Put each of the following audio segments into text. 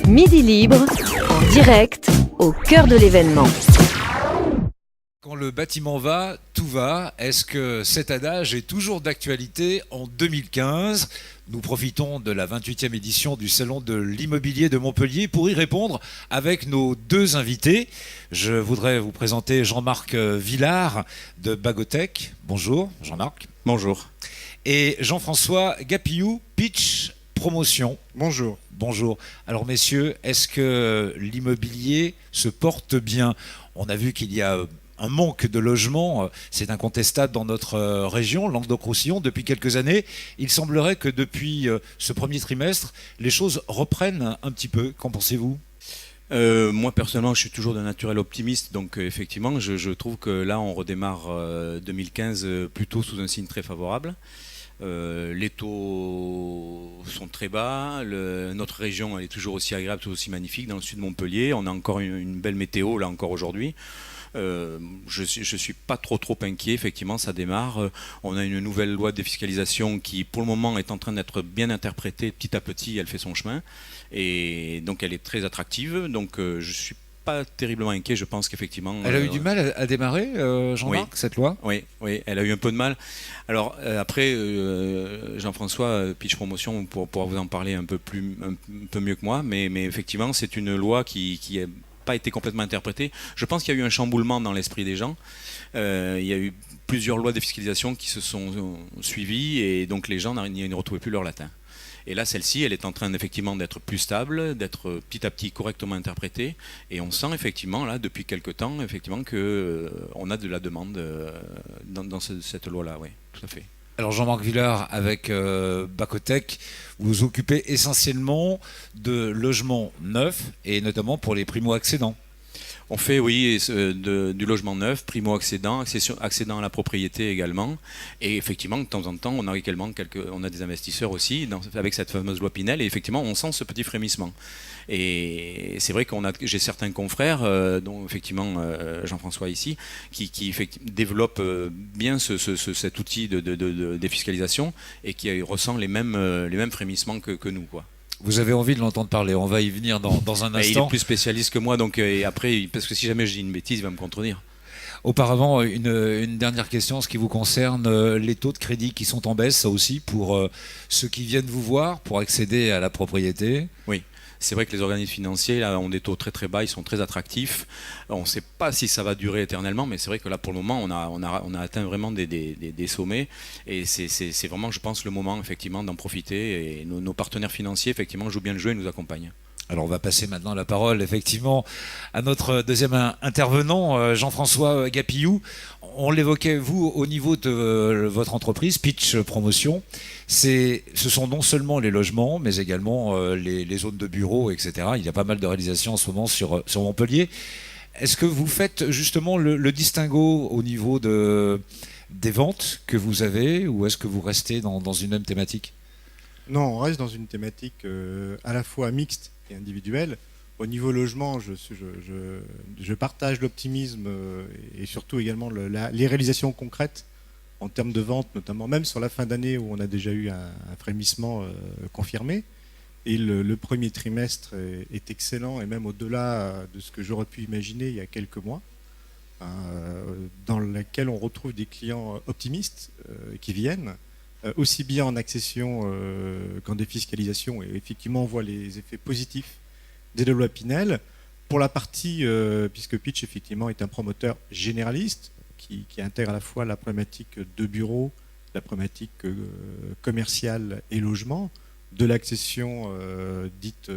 Midi Libre, en direct, au cœur de l'événement. Quand le bâtiment va, tout va. Est-ce que cet adage est toujours d'actualité en 2015 ? Nous profitons de la 28e édition du Salon de l'Immobilier de Montpellier pour y répondre avec nos deux invités. Je voudrais vous présenter Jean-Marc Villard de Bagotech. Bonjour Jean-Marc. Bonjour. Et Jean-François Gapillou, Pitch Promotion. Bonjour. Bonjour. Alors messieurs, est-ce que l'immobilier se porte bien ? On a vu qu'il y a un manque de logements, c'est incontestable dans notre région, Languedoc-Roussillon, depuis quelques années. Il semblerait que depuis ce premier trimestre, les choses reprennent un petit peu. Qu'en pensez-vous ? Moi personnellement je suis toujours d'un naturel optimiste, donc effectivement je trouve que là on redémarre 2015 plutôt sous un signe très favorable. Les taux sont très bas, notre région elle est toujours aussi agréable, toujours aussi magnifique dans le sud de Montpellier, on a encore une belle météo là encore aujourd'hui. Je suis pas trop inquiet, effectivement ça démarre. On a une nouvelle loi de défiscalisation qui pour le moment est en train d'être bien interprétée, petit à petit elle fait son chemin et donc elle est très attractive, donc je suis pas terriblement inquiet, je pense qu'effectivement... Elle a eu du mal à démarrer, Jean-Marc, oui. cette loi ? Oui, elle a eu un peu de mal. Alors après, Jean-François, Pitch Promotion, pourra vous en parler un peu mieux que moi, mais effectivement c'est une loi qui est pas été complètement interprété. Je pense qu'il y a eu un chamboulement dans l'esprit des gens. Il y a eu plusieurs lois de fiscalisation qui se sont suivies et donc les gens n'y retrouvaient plus leur latin. Et là, celle-ci, elle est en train effectivement d'être plus stable, d'être petit à petit correctement interprétée. Et on sent effectivement, là, depuis quelque temps, effectivement, qu'on a de la demande dans cette loi-là. Oui, tout à fait. Alors Jean-Marc Villard, avec Bagotech, vous vous occupez essentiellement de logements neufs et notamment pour les primo-accédants. On fait, oui, du logement neuf, primo-accédant, accédant à la propriété également. Et effectivement, de temps en temps, on a également on a des investisseurs aussi avec cette fameuse loi Pinel. Et effectivement, on sent ce petit frémissement. Et c'est vrai j'ai certains confrères, dont effectivement Jean-François ici, qui développent bien cet outil de défiscalisation et qui ressent les mêmes frémissements que nous, quoi. Vous avez envie de l'entendre parler, on va y venir dans un instant. Il est plus spécialiste que moi, donc et après, parce que si jamais je dis une bêtise, il va me contredire. Auparavant, une dernière question, ce qui vous concerne, les taux de crédit qui sont en baisse, ça aussi, pour ceux qui viennent vous voir, pour accéder à la propriété. Oui. C'est vrai que les organismes financiers là, ont des taux très bas, ils sont très attractifs. On ne sait pas si ça va durer éternellement, mais c'est vrai que là pour le moment on a atteint vraiment des sommets et c'est vraiment, je pense, le moment effectivement d'en profiter et nos partenaires financiers effectivement jouent bien le jeu et nous accompagnent. Alors on va passer maintenant la parole effectivement à notre deuxième intervenant, Jean-François Gapillou. On l'évoquait, vous, au niveau de votre entreprise, Pitch Promotion, ce sont non seulement les logements, mais également les zones de bureaux, etc. Il y a pas mal de réalisations en ce moment sur Montpellier. Est-ce que vous faites justement le distinguo au niveau des ventes que vous avez, ou est-ce que vous restez dans une même thématique ? Non, on reste dans une thématique à la fois mixte et individuelle. Au niveau logement, je partage l'optimisme et surtout également les réalisations concrètes en termes de vente, notamment même sur la fin d'année où on a déjà eu un frémissement confirmé. Et le premier trimestre est excellent et même au-delà de ce que j'aurais pu imaginer il y a quelques mois, dans lequel on retrouve des clients optimistes qui viennent, aussi bien en accession qu'en défiscalisation. Et effectivement, on voit les effets positifs des lois Pinel. Pour la partie, puisque Pitch effectivement est un promoteur généraliste qui intègre à la fois la problématique de bureau, la problématique commerciale et logement, de l'accession dite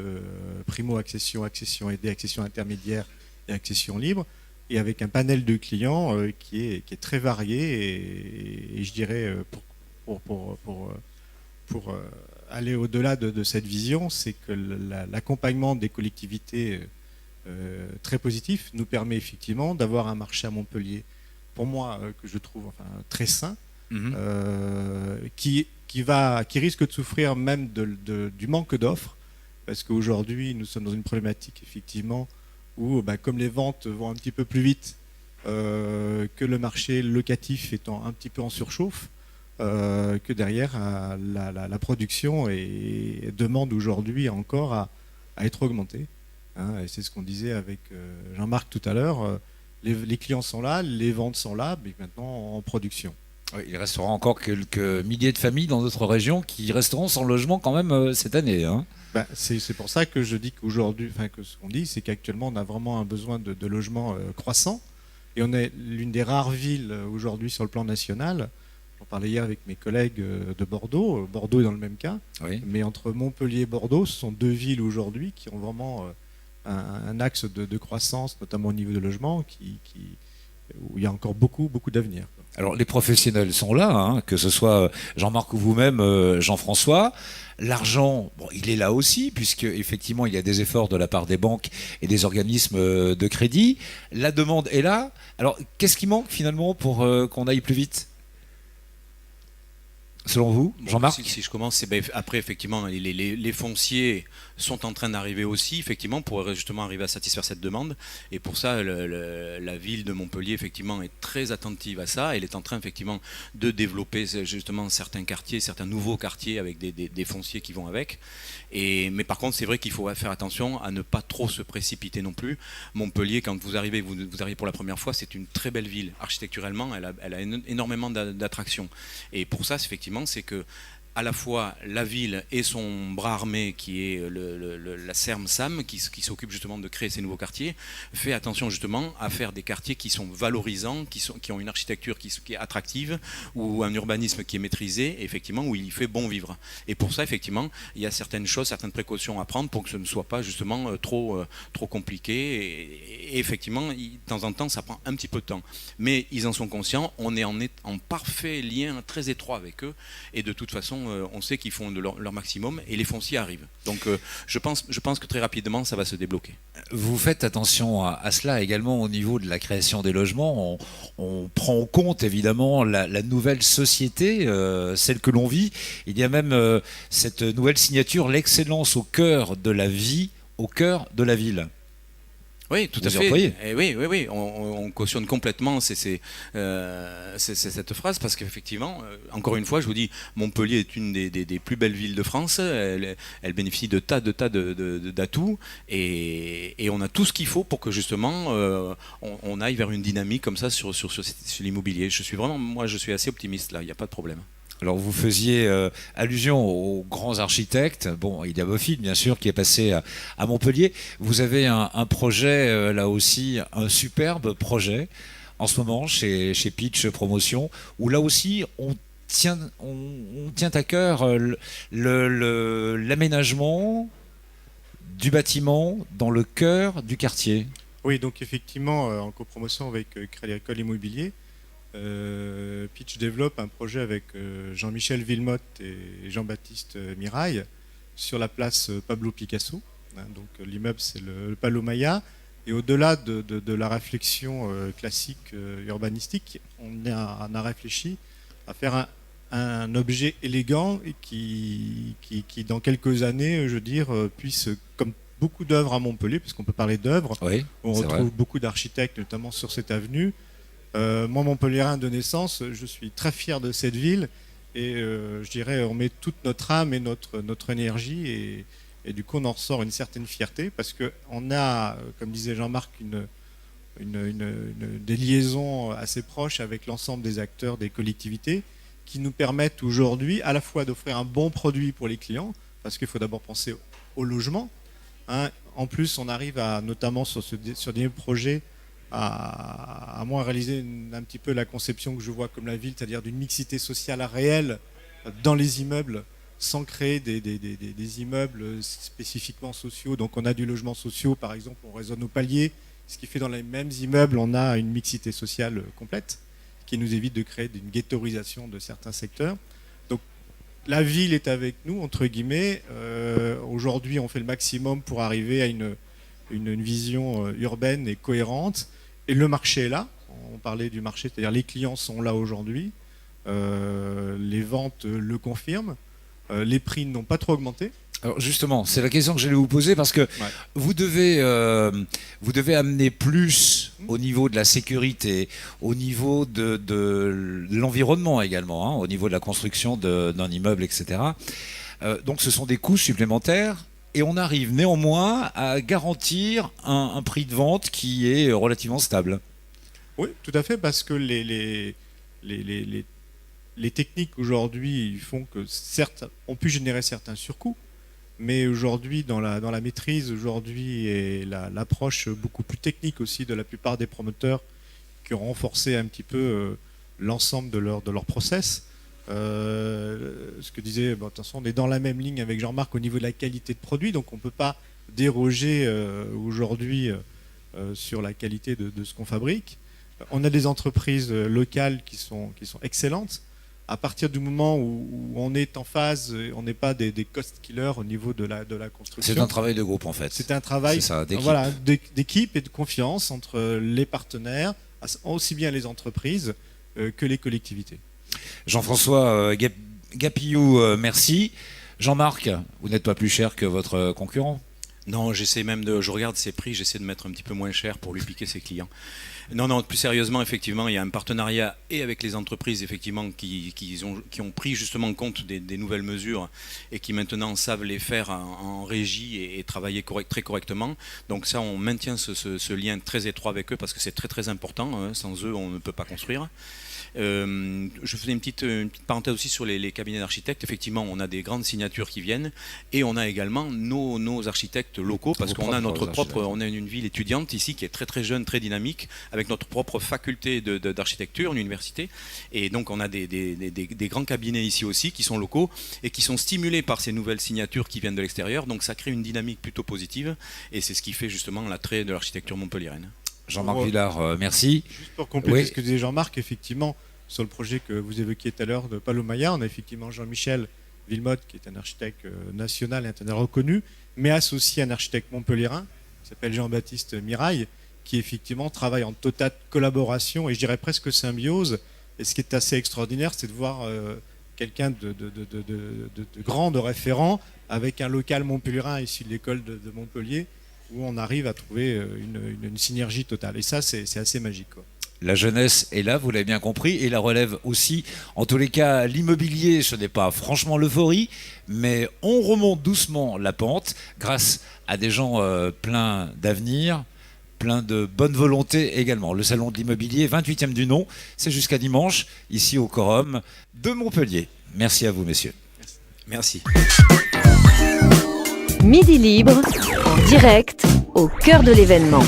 primo-accession, accession aidée, accession intermédiaire et accession libre, et avec un panel de clients qui est très varié et je dirais pour aller au-delà de cette vision, c'est que l'accompagnement des collectivités très positif nous permet effectivement d'avoir un marché à Montpellier, pour moi, que je trouve très sain, qui risque de souffrir même du manque d'offres, parce qu'aujourd'hui, nous sommes dans une problématique effectivement où, comme les ventes vont un petit peu plus vite que le marché locatif étant un petit peu en surchauffe, que derrière la production demande aujourd'hui encore à à être augmenté. Hein, et c'est ce qu'on disait avec Jean-Marc tout à l'heure. Les clients sont là, les ventes sont là, mais maintenant en production. Oui, il restera encore quelques milliers de familles dans d'autres régions qui resteront sans logement quand même cette année. Hein. C'est pour ça que je dis qu'aujourd'hui, que ce qu'on dit, c'est qu'actuellement on a vraiment un besoin de logements croissant. Et on est l'une des rares villes aujourd'hui sur le plan national. J'en parlais hier avec mes collègues de Bordeaux. Bordeaux est dans le même cas. Oui. Mais entre Montpellier et Bordeaux, ce sont deux villes aujourd'hui qui ont vraiment un axe de croissance, notamment au niveau de logement, où il y a encore beaucoup d'avenir. Alors les professionnels sont là, hein, que ce soit Jean-Marc ou vous-même, Jean-François. L'argent, bon, il est là aussi, puisque effectivement il y a des efforts de la part des banques et des organismes de crédit. La demande est là. Alors qu'est-ce qui manque finalement pour qu'on aille plus vite ? Selon vous, Jean-Marc ? Si je commence, après effectivement les fonciers sont en train d'arriver aussi, effectivement, pour justement arriver à satisfaire cette demande. Et pour ça, la ville de Montpellier, effectivement, est très attentive à ça. Elle est en train, effectivement, de développer justement certains quartiers, certains nouveaux quartiers avec des fonciers qui vont avec. Mais par contre, c'est vrai qu'il faut faire attention à ne pas trop se précipiter non plus. Montpellier, quand vous arrivez pour la première fois, c'est une très belle ville. Architecturalement, elle a énormément d'attractions. Et pour ça, effectivement, c'est que à la fois la ville et son bras armé qui est la CERM-SAM qui s'occupe justement de créer ces nouveaux quartiers fait attention justement à faire des quartiers qui sont valorisants, qui ont une architecture qui est attractive ou un urbanisme qui est maîtrisé et effectivement où il fait bon vivre. Et pour ça effectivement il y a certaines précautions à prendre pour que ce ne soit pas justement trop compliqué et effectivement de temps en temps ça prend un petit peu de temps. Mais ils en sont conscients, on est en parfait lien très étroit avec eux et de toute façon on sait qu'ils font de leur maximum et les fonciers arrivent. Donc je pense que très rapidement ça va se débloquer. Vous faites attention à cela également au niveau de la création des logements. On prend en compte évidemment la nouvelle société, celle que l'on vit. Il y a même cette nouvelle signature, l'excellence au cœur de la vie, au cœur de la ville. Oui, tout à fait. Et oui, on cautionne complètement cette phrase parce qu'effectivement, encore une fois, je vous dis, Montpellier est une des plus belles villes de France. Elle bénéficie de tas d'atouts et on a tout ce qu'il faut pour que justement on aille vers une dynamique comme ça sur l'immobilier. Je suis assez optimiste là. Il n'y a pas de problème. Alors vous faisiez allusion aux grands architectes. Bon, il y a Bofill, bien sûr, qui est passé à Montpellier. Vous avez un projet, là aussi, un superbe projet, en ce moment, chez Pitch Promotion, où là aussi, on tient à cœur l'aménagement du bâtiment dans le cœur du quartier. Oui, donc effectivement, en copromotion avec Crédit Agricole Immobilier, Pitch développe un projet avec Jean-Michel Villemotte et Jean-Baptiste Mirail sur la place Pablo Picasso. Donc l'immeuble c'est le Palomaya et au-delà de la réflexion classique urbanistique, on a réfléchi à faire un objet élégant et qui dans quelques années, je veux dire, puisse, comme beaucoup d'œuvres à Montpellier, puisqu'on peut parler d'œuvres, oui, on retrouve beaucoup d'architectes, notamment sur cette avenue. Moi, Montpellierin de naissance, je suis très fier de cette ville et je dirais on met toute notre âme et notre énergie et du coup on en ressort une certaine fierté parce qu'on a, comme disait Jean-Marc, des liaisons assez proches avec l'ensemble des acteurs des collectivités qui nous permettent aujourd'hui à la fois d'offrir un bon produit pour les clients parce qu'il faut d'abord penser au logement. Hein. En plus, on arrive notamment sur des projets à moi réaliser un petit peu la conception que je vois comme la ville, c'est-à-dire d'une mixité sociale réelle dans les immeubles, sans créer des immeubles spécifiquement sociaux. Donc on a du logement social, par exemple, on raisonne au palier, ce qui fait dans les mêmes immeubles, on a une mixité sociale complète, qui nous évite de créer une ghettoisation de certains secteurs. Donc la ville est avec nous, entre guillemets. Aujourd'hui, on fait le maximum pour arriver à une vision urbaine et cohérente. Et le marché est là. On parlait du marché, c'est-à-dire les clients sont là aujourd'hui. Les ventes le confirment. Les prix n'ont pas trop augmenté. Alors justement, c'est la question que j'allais vous poser parce que vous devez amener plus au niveau de la sécurité, au niveau de l'environnement également, hein, au niveau de la construction d'un immeuble, etc. Donc ce sont des coûts supplémentaires. et on arrive néanmoins à garantir un prix de vente qui est relativement stable. Oui, tout à fait, parce que les techniques aujourd'hui font que certes, on peut générer certains surcoûts, mais aujourd'hui, dans la maîtrise aujourd'hui et l'approche beaucoup plus technique aussi de la plupart des promoteurs qui ont renforcé un petit peu l'ensemble de leur process. Ce que disait, bon, de toute façon, on est dans la même ligne avec Jean-Marc au niveau de la qualité de produit, donc on ne peut pas déroger aujourd'hui sur la qualité de ce qu'on fabrique. On a des entreprises locales qui sont excellentes. À partir du moment où on est en phase, on n'est pas des cost killers au niveau de la construction. C'est un travail de groupe en fait. C'est un travail d'équipe et de confiance entre les partenaires, aussi bien les entreprises que les collectivités. Jean-François Gapillou, merci. Jean-Marc, vous n'êtes pas plus cher que votre concurrent? Non, je regarde ses prix, j'essaie de mettre un petit peu moins cher pour lui piquer ses clients. Non, plus sérieusement, effectivement, il y a un partenariat et avec les entreprises, effectivement, qui ont pris justement compte des nouvelles mesures et qui maintenant savent les faire en régie et travailler très correctement. Donc ça, on maintient ce lien très étroit avec eux parce que c'est très très important. Hein. Sans eux, on ne peut pas construire. Je faisais une petite parenthèse aussi sur les cabinets d'architectes. Effectivement, on a des grandes signatures qui viennent et on a également nos architectes locaux parce qu'on a on a une ville étudiante ici qui est très très jeune, très dynamique, avec notre propre faculté d'architecture, une université. Et donc on a des grands cabinets ici aussi qui sont locaux et qui sont stimulés par ces nouvelles signatures qui viennent de l'extérieur. Donc ça crée une dynamique plutôt positive et c'est ce qui fait justement l'attrait de l'architecture montpelliéraine. Jean-Marc Villard, merci. Juste pour compléter ce que disait Jean-Marc, effectivement, sur le projet que vous évoquiez tout à l'heure de Palomaya, on a effectivement Jean-Michel Villemotte, qui est un architecte national et international reconnu, mais associé à un architecte montpelliérain, qui s'appelle Jean-Baptiste Mirail, qui effectivement travaille en totale collaboration et je dirais presque symbiose. Et ce qui est assez extraordinaire, c'est de voir quelqu'un de grand, de référent, avec un local montpelliérain issu de l'école de Montpellier, où on arrive à trouver une synergie totale. Et ça, c'est assez magique, quoi. La jeunesse est là, vous l'avez bien compris, et la relève aussi. En tous les cas, l'immobilier, ce n'est pas franchement l'euphorie, mais on remonte doucement la pente grâce à des gens pleins d'avenir, pleins de bonne volonté également. Le salon de l'immobilier, 28e du nom, c'est jusqu'à dimanche, ici au Quorum de Montpellier. Merci à vous, messieurs. Merci. Midi Libre, en direct, au cœur de l'événement.